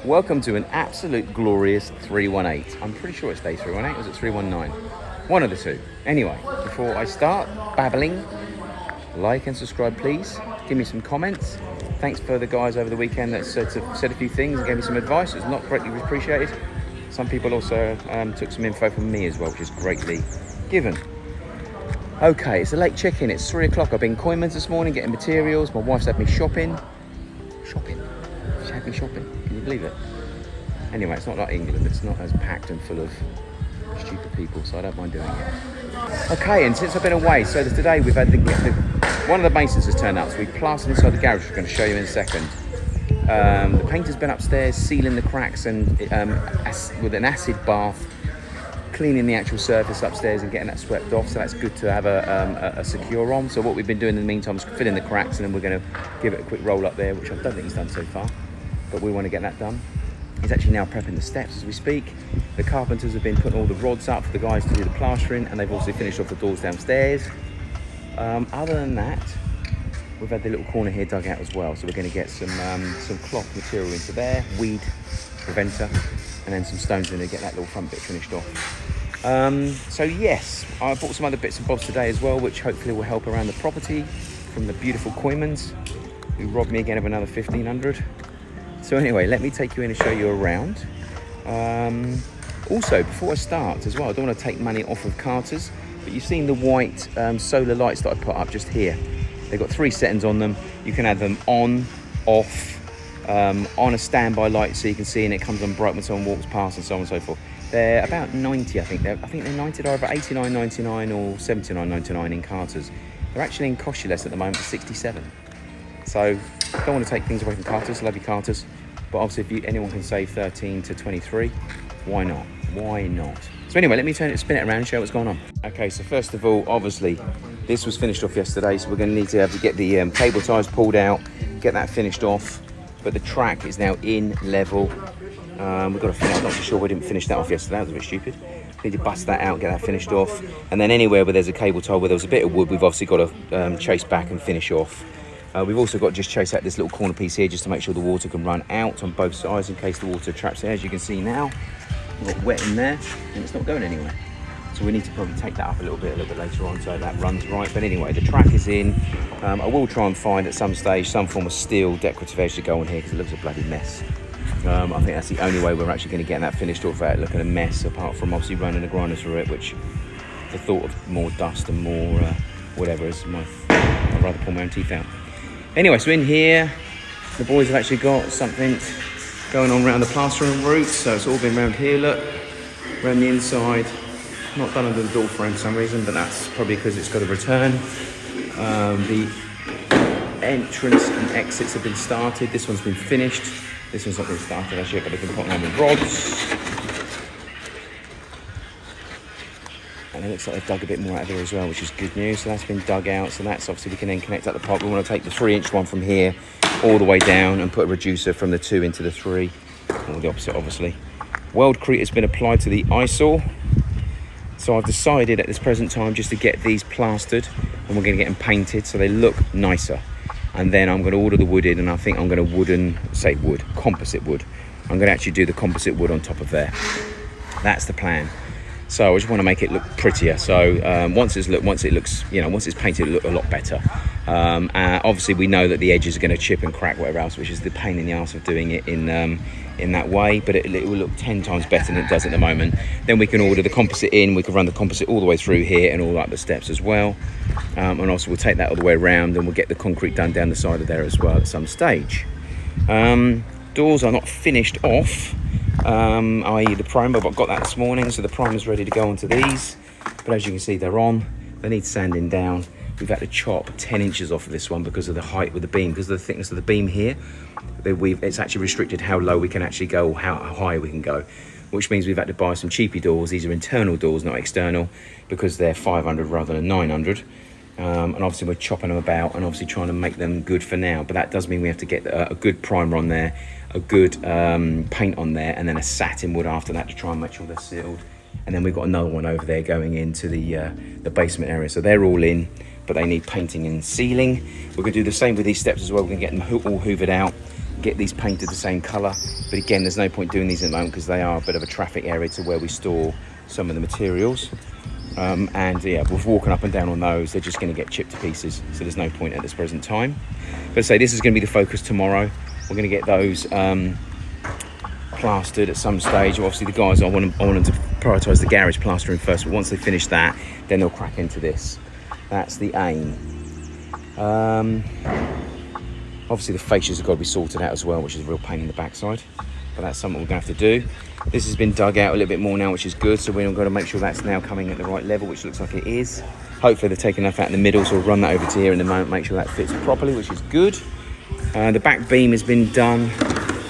Welcome to an absolute glorious 318. I'm pretty sure it's day 318, or was it 319? One of the two. Anyway, before I start babbling, like and subscribe please. Give me some comments. Thanks for the guys over the weekend that said a few things and gave me some advice. It's not greatly appreciated. Some people also took some info from me as well, which is greatly given. Okay, it's a late check-in. It's 3 o'clock. I've been in Coinmans this morning getting materials. My wife's had me shopping. She had me shopping. Can you believe it? Anyway, it's not like England. It's not as packed and full of stupid people, so I don't mind doing it. Okay, and since I've been away, so today we've had one of the masons has turned up, so we plastered inside the garage, which I'm going to show you in a second. The painter's been upstairs sealing the cracks and with an acid bath, cleaning the actual surface upstairs and getting that swept off, so that's good to have a secure on. So what we've been doing in the meantime is filling the cracks, and then we're going to give it a quick roll up there, which I don't think he's done so far, but we want to get that done. He's actually now prepping the steps as we speak. The carpenters have been putting all the rods up for the guys to do the plastering, and they've also finished off the doors downstairs. Other than that, we've had the little corner here dug out as well, so we're going to get some cloth material into there, weed preventer, and then some stones in to get that little front bit finished off. So yes, I bought some other bits and bobs today as well, which hopefully will help around the property from the beautiful Coinmans, who robbed me again of another 1,500. So anyway, let me take you in and show you around. Also, before I start as well, I don't want to take money off of Carter's, but you've seen the white solar lights that I put up just here. They've got 3 settings on them. You can have them on, off, on a standby light so you can see, and it comes on bright when someone walks past and so on and so forth. They're about 90, I think. They're 90, they're either 89.99 or 79.99 in Carter's. They're actually in cost you less at the moment, 67. So don't want to take things away from Carter's, love you Carter's, but obviously if anyone can save 13 to 23, why not? Why not? So anyway, let me spin it around and show what's going on. Okay, so first of all, obviously this was finished off yesterday, so we're going to need to have to get the cable ties pulled out, get that finished off, but the track is now in level. We've got to finish, I'm not so sure we didn't finish that off yesterday, that was a bit stupid. Need to bust that out, get that finished off, and then anywhere where there's a cable tie where there was a bit of wood, we've obviously got to chase back and finish off. We've also got to just chase out this little corner piece here just to make sure the water can run out on both sides in case the water traps there. As you can see now, we've got wet in there and it's not going anywhere. So we need to probably take that up a little bit later on so that runs right. But anyway, the track is in. I will try and find at some stage some form of steel decorative edge to go on here because it looks a bloody mess. I think that's the only way we're actually going to get that finished off without looking a mess, apart from obviously running a grinder through it, which the thought of more dust and more whatever is I'd rather pull my own teeth out. Anyway, so in here, the boys have actually got something going on around the plastering route. So it's all been around here, look, around the inside. Not done under the door frame for some reason, but that's probably because it's got a return. The entrance and exits have been started. This one's been finished. This one's not been started actually, but they've been putting on the rods. And it looks like they've dug a bit more out of here as well, which is good news. So that's been dug out. So that's obviously we can then connect up the pipe. We want to take the 3-inch one from here all the way down and put a reducer from the 2 into the 3, or the opposite obviously. Weldcrete has been applied to the eyesore. So I've decided at this present time just to get these plastered, and we're going to get them painted so they look nicer. And then I'm going to order the wood in, and I think I'm going to composite wood. I'm going to actually do the composite wood on top of there. That's the plan. So I just want to make it look prettier. So once it's painted, it'll look a lot better. Obviously, we know that the edges are going to chip and crack, whatever else, which is the pain in the arse of doing it in that way. But it will look 10 times better than it does at the moment. Then we can order the composite in. We can run the composite all the way through here and all up the steps as well. And also we'll take that all the way around, and we'll get the concrete done down the side of there as well at some stage. Doors are not finished off. I.e. the primer, but I've got that this morning, so the primer's ready to go onto these. But as you can see, they're on. They need sanding down. We've had to chop 10 inches off of this one because of the height with the beam, because of the thickness of the beam here. It's actually restricted how low we can actually go, how high we can go, which means we've had to buy some cheapy doors. These are internal doors, not external, because they're 500 rather than 900. And obviously we're chopping them about and obviously trying to make them good for now, but that does mean we have to get a good primer on there, a good paint on there, and then a satin wood after that to try and make sure they're sealed. And then we've got another one over there going into the basement area, so they're all in, but they need painting and sealing. We're going to do the same with these steps as well. We're going to get them all hoovered out, get these painted the same colour. But again, there's no point doing these at the moment because they are a bit of a traffic area to where we store some of the materials. And yeah, with walking up and down on those, they're just going to get chipped to pieces. So there's no point at this present time. But say this is going to be the focus tomorrow. We're going to get those plastered at some stage. Obviously, the guys, I want them to prioritise the garage plastering first. But once they finish that, then they'll crack into this. That's the aim. Obviously, the fascias have got to be sorted out as well, which is a real pain in the backside. But that's something we're going to have to do. This has been dug out a little bit more now, which is good. So we're going to make sure that's now coming at the right level, which looks like it is. Hopefully they're taking enough out in the middle, so we'll run that over to here in the moment, make sure that fits properly, which is good. The back beam has been done,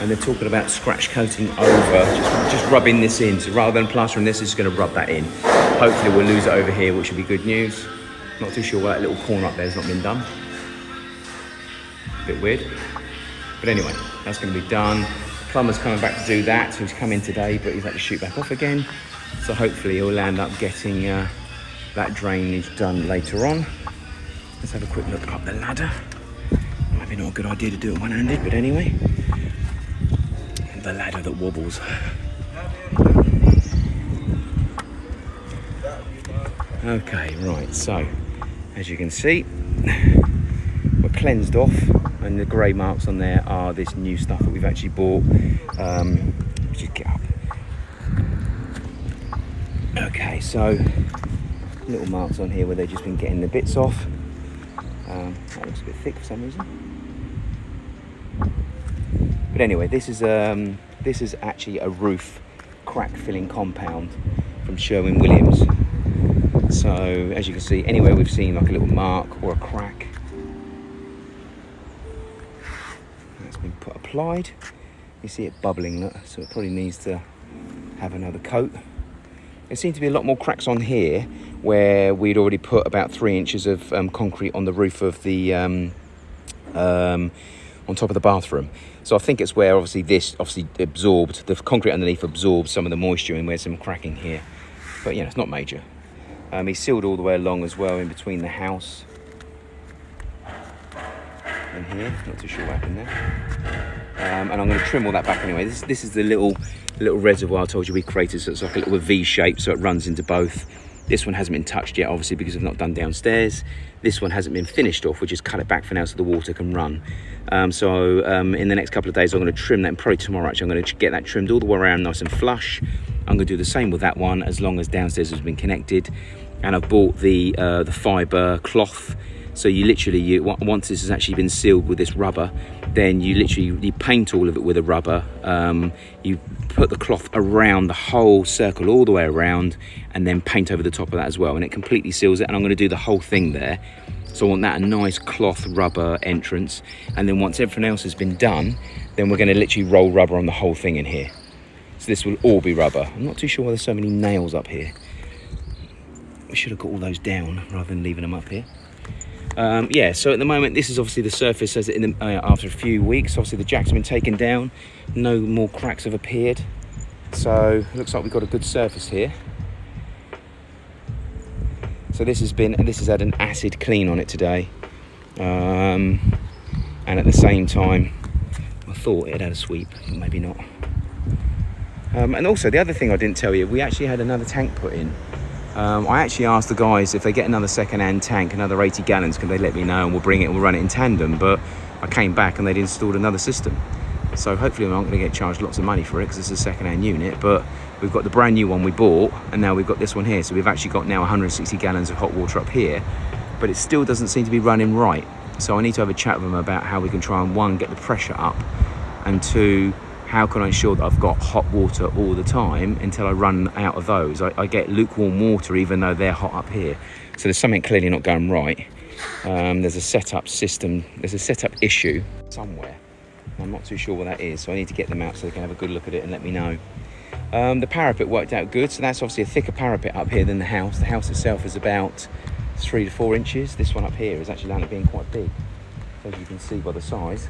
and they're talking about scratch coating over, just rubbing this in. So rather than plastering this, it's going to rub that in. Hopefully we'll lose it over here, which will be good news. Not too sure why that little corner up there has not been done. A bit weird. But anyway, that's going to be done. Plumber's coming back to do that, so he's come in today, but he's had to shoot back off again. So hopefully he'll end up getting that drainage done later on. Let's have a quick look up the ladder. Maybe not a good idea to do it one-handed, but anyway. The ladder that wobbles. Okay, right, so as you can see, we're cleansed off, and the grey marks on there are this new stuff that we've actually bought. Just get up. Okay, so little marks on here where they've just been getting the bits off. That looks a bit thick for some reason. But anyway, this is actually a roof crack filling compound from Sherwin-Williams. So as you can see, anywhere we've seen like a little mark or a crack, that's been applied. You see it bubbling, look, so it probably needs to have another coat. There seem to be a lot more cracks on here where we'd already put about 3 inches of concrete on the roof of the on top of the bathroom. So I think it's where obviously this absorbed, the concrete underneath absorbed some of the moisture, and there's some cracking here. But yeah, it's not major. He's sealed all the way along as well in between the house and here. Not too sure what happened there. And I'm going to trim all that back anyway. This is the little reservoir I told you we created, so it's like a little V shape, so it runs into both. This one hasn't been touched yet, obviously, because I've not done downstairs. This one hasn't been finished off, we just cut it back for now so the water can run. So in the next couple of days, I'm going to trim that, and probably tomorrow actually, I'm going to get that trimmed all the way around nice and flush. I'm going to do the same with that one, as long as downstairs has been connected. And I've bought the fibre cloth. So you literally, once this has actually been sealed with this rubber, then you paint all of it with a rubber. You put the cloth around the whole circle, all the way around, and then paint over the top of that as well. And it completely seals it. And I'm going to do the whole thing there. So I want that a nice cloth rubber entrance. And then once everything else has been done, then we're going to literally roll rubber on the whole thing in here. So this will all be rubber. I'm not too sure why there's so many nails up here. We should have got all those down rather than leaving them up here. Yeah, so at the moment, this is obviously the surface as after a few weeks. Obviously the jacks have been taken down, no more cracks have appeared, so it looks like we've got a good surface here. So this has had an acid clean on it today, and at the same time I thought it had a sweep, but maybe not. And also the other thing I didn't tell you, we actually had another tank put in. I actually asked the guys if they get another second-hand tank, another 80 gallons, can they let me know, and we'll bring it and we'll run it in tandem. But I came back and they'd installed another system. So hopefully I'm not going to get charged lots of money for it because it's a second-hand unit. But we've got the brand new one we bought, and now we've got this one here. So we've actually got now 160 gallons of hot water up here, but it still doesn't seem to be running right. So I need to have a chat with them about how we can try and, one, get the pressure up, and two, how can I ensure that I've got hot water all the time until I run out of those? I get lukewarm water even though they're hot up here. So there's something clearly not going right. There's a setup system, there's a setup issue somewhere. I'm not too sure what that is, so I need to get them out so they can have a good look at it and let me know. The parapet worked out good, so that's obviously a thicker parapet up here than the house. The house itself is about 3 to 4 inches. This one up here is actually landed being quite big. So as you can see by the size,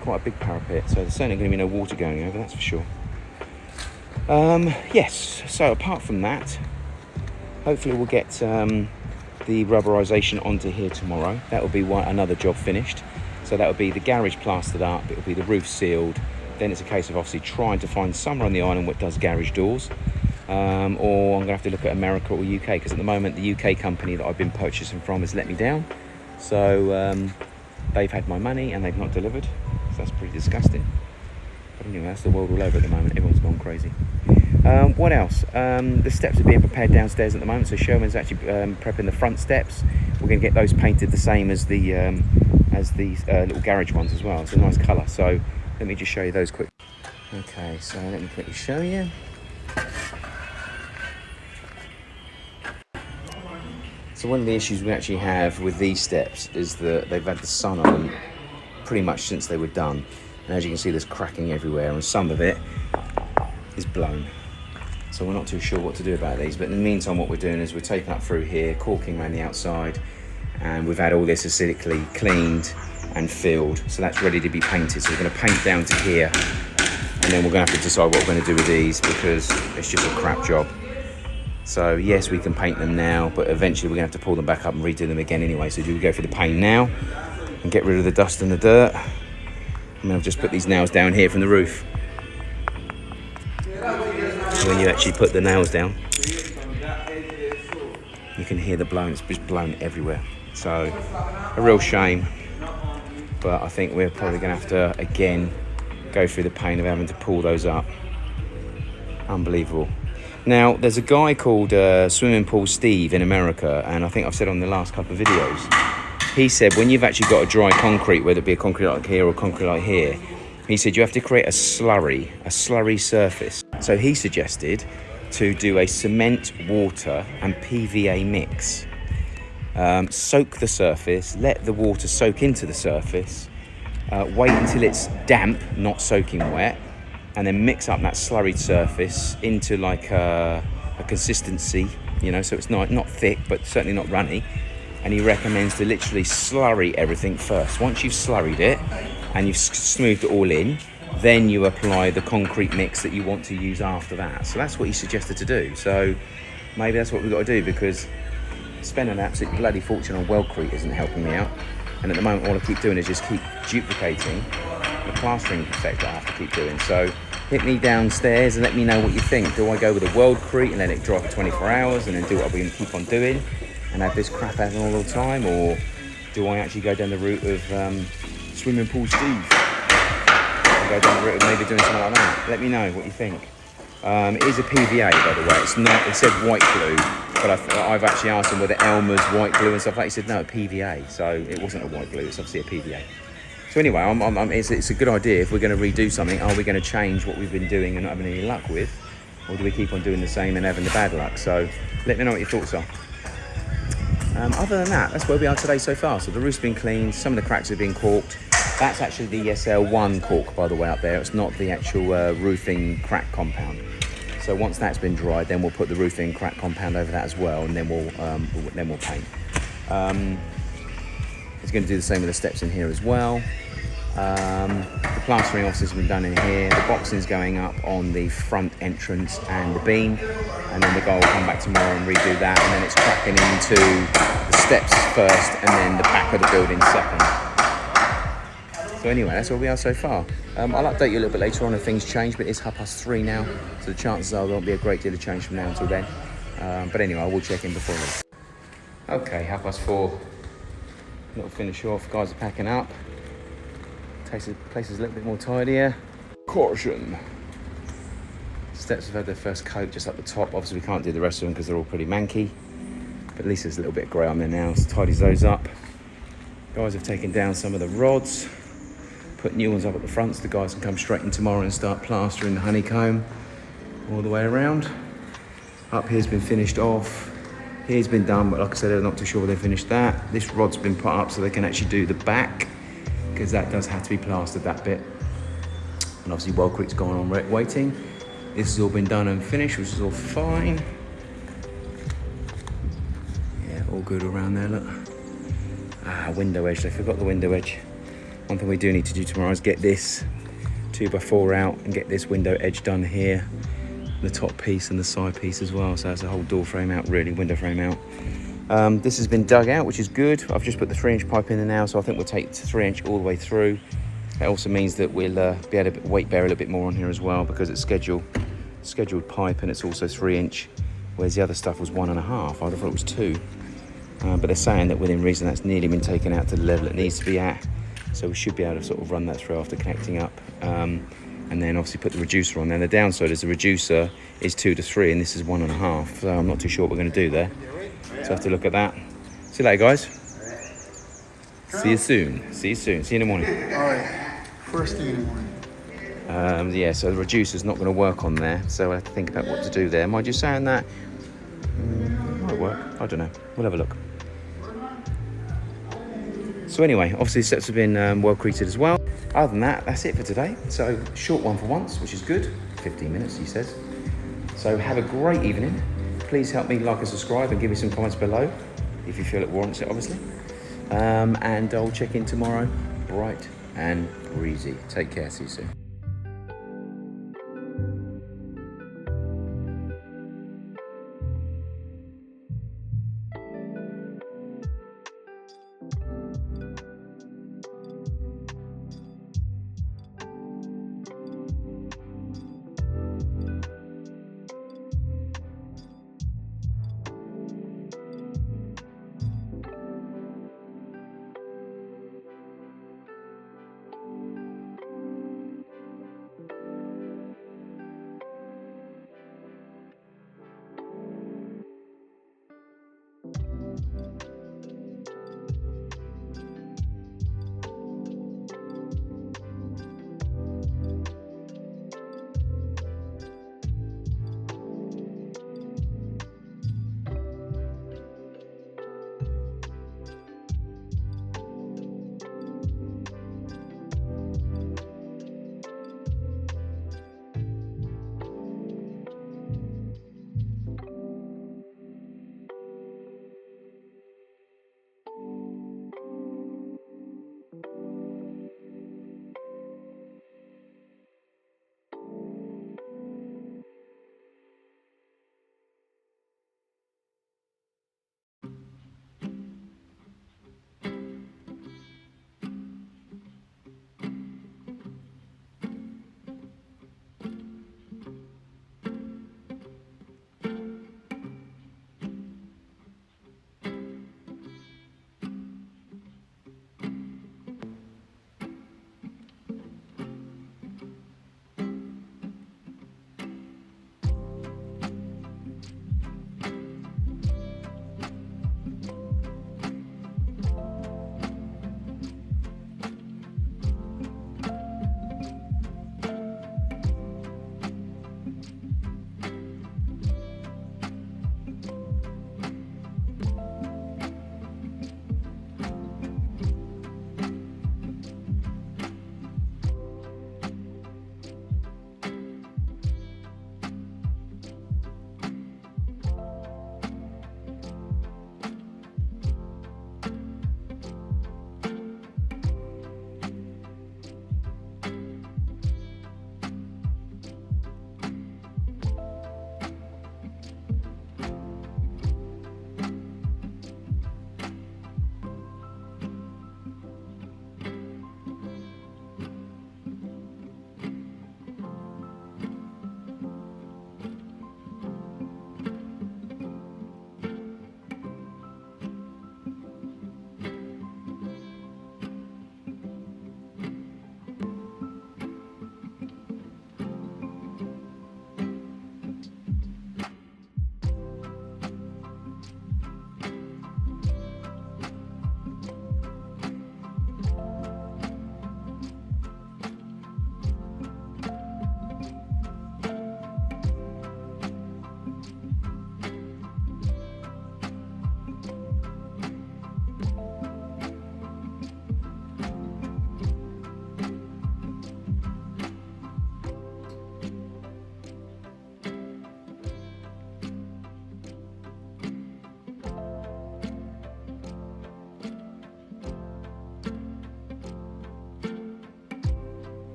quite a big parapet, so there's certainly going to be no water going over, that's for sure. Yes, so apart from that, hopefully we'll get the rubberization onto here tomorrow. That will be another job finished. So that would be the garage plastered up, it will be the roof sealed. Then it's a case of obviously trying to find somewhere on the island what does garage doors. Or I'm going to have to look at America or UK, because at the moment the UK company that I've been purchasing from has let me down. So they've had my money and they've not delivered. So that's pretty disgusting. But anyway, that's the world all over at the moment. Everyone's gone crazy. What else? The steps are being prepared downstairs at the moment. So Sherman's actually prepping the front steps. We're going to get those painted the same as the little garage ones as well. It's a nice colour. So let me just show you those quick. Okay, so let me quickly show you. So one of the issues we actually have with these steps is that they've had the sun on them pretty much since they were done. And as you can see, there's cracking everywhere, and some of it is blown. So we're not too sure what to do about these. But in the meantime, what we're doing is we're taking up through here, caulking around the outside, and we've had all this acidically cleaned and filled. So that's ready to be painted. So we're going to paint down to here, and then we're going to have to decide what we're going to do with these, because it's just a crap job. So yes, we can paint them now, but eventually we're going to have to pull them back up and redo them again anyway. So do we go for the paint now and get rid of the dust and the dirt? And then I've just put these nails down here from the roof. So when you actually put the nails down, you can hear the blowing. It's just blown everywhere. So a real shame, but I think we're probably going to have to again go through the pain of having to pull those up. Unbelievable. Now, there's a guy called Swimming Pool Steve in America, and I think I've said on the last couple of videos, he said when you've actually got a dry concrete, whether it be a concrete like here or concrete like here, he said you have to create a slurry surface. So he suggested to do a cement, water and PVA mix. Soak the surface, let the water soak into the surface, wait until it's damp, not soaking wet, and then mix up that slurried surface into like a consistency, you know, so it's not thick, but certainly not runny. And he recommends to literally slurry everything first. Once you've slurried it and you've smoothed it all in, then you apply the concrete mix that you want to use after that. So that's what he suggested to do. So maybe that's what we've got to do, because spending an absolute bloody fortune on Welcrete isn't helping me out. And at the moment, all I keep doing is just keep duplicating the plastering effect that I have to keep doing. So hit me downstairs and let me know what you think. Do I go with a Welcrete and let it dry for 24 hours and then do what I'm going to keep on doing and have this crap happen all the time, or do I actually go down the route of Swimming Pool Steve and go down the route of maybe doing something like that? Let me know what you think. It is a PVA, by the way. It's not. It said white glue, but I've actually asked him whether Elmer's white glue and stuff like that. He said no, PVA. So it wasn't a white glue. It's obviously a PVA. So anyway, it's a good idea. If we're going to redo something, are we going to change what we've been doing and not having any luck with, or do we keep on doing the same and having the bad luck? So let me know what your thoughts are. Other than that, that's where we are today so far. So the roof's been cleaned, some of the cracks have been caulked. That's actually the SL1 caulk, by the way, up there. It's not the actual roofing crack compound. So once that's been dried, then we'll put the roofing crack compound over that as well, and then we'll paint. It's going to do the same with the steps in here as well. The plastering obviously has been done in here. The boxing's going up on the front entrance and the beam, and then the guy will come back tomorrow and redo that, and then it's cracking into the steps first and then the back of the building second. So anyway, that's where we are so far. I'll update you a little bit later on if things change, but it's 3:30 now, so the chances are there won't be a great deal of change from now until then. But anyway, I will check in before then. Okay, 4:30. Little finish off. Guys are packing up. Place is a little bit more tidier. Caution. Steps have had their first coat just up the top. Obviously we can't do the rest of them because they're all pretty manky, but at least there's a little bit of grey on there now, so tidies those up. Guys have taken down some of the rods, put new ones up at the front so the guys can come straight in tomorrow and start plastering the honeycomb all the way around. Up here's been finished off. Here's been done, but like I said, I'm not too sure whether they finished that. This rod's been put up so they can actually do the back, because that does have to be plastered, that bit. And obviously Welcrete's gone on waiting. This has all been done and finished, which is all fine. Yeah, all good around there, look. Window edge, they forgot the window edge. One thing we do need to do tomorrow is get this 2x4 out and get this window edge done here. The top piece and the side piece as well. So that's a whole door frame out, really, window frame out. This has been dug out, which is good. I've just put the 3-inch pipe in there now, so I think we'll take 3-inch all the way through. That also means that we'll be able to weight bear a little bit more on here as well, because it's scheduled pipe and it's also 3-inch, whereas the other stuff was 1.5. I'd have thought it was 2. But they're saying that within reason that's nearly been taken out to the level it needs to be at. So we should be able to sort of run that through after connecting up. And then obviously put the reducer on there. The downside is the reducer is 2 to 3 and this is 1.5. So I'm not too sure what we're going to do there. So I have to look at that. See you later, guys. See you soon. See you soon. See you in the morning. All right. First thing in the morning. Yeah, so the reducer's not going to work on there. So I have to think about what to do there. Am I just saying that? Might work. I don't know. We'll have a look. So anyway, obviously the steps have been well created as well. Other than that, that's it for today. So short one for once, which is good. 15 minutes, he says. So have a great evening. Please help me like and subscribe and give me some comments below if you feel it warrants it, obviously. And I'll check in tomorrow, bright and breezy. Take care, see you soon.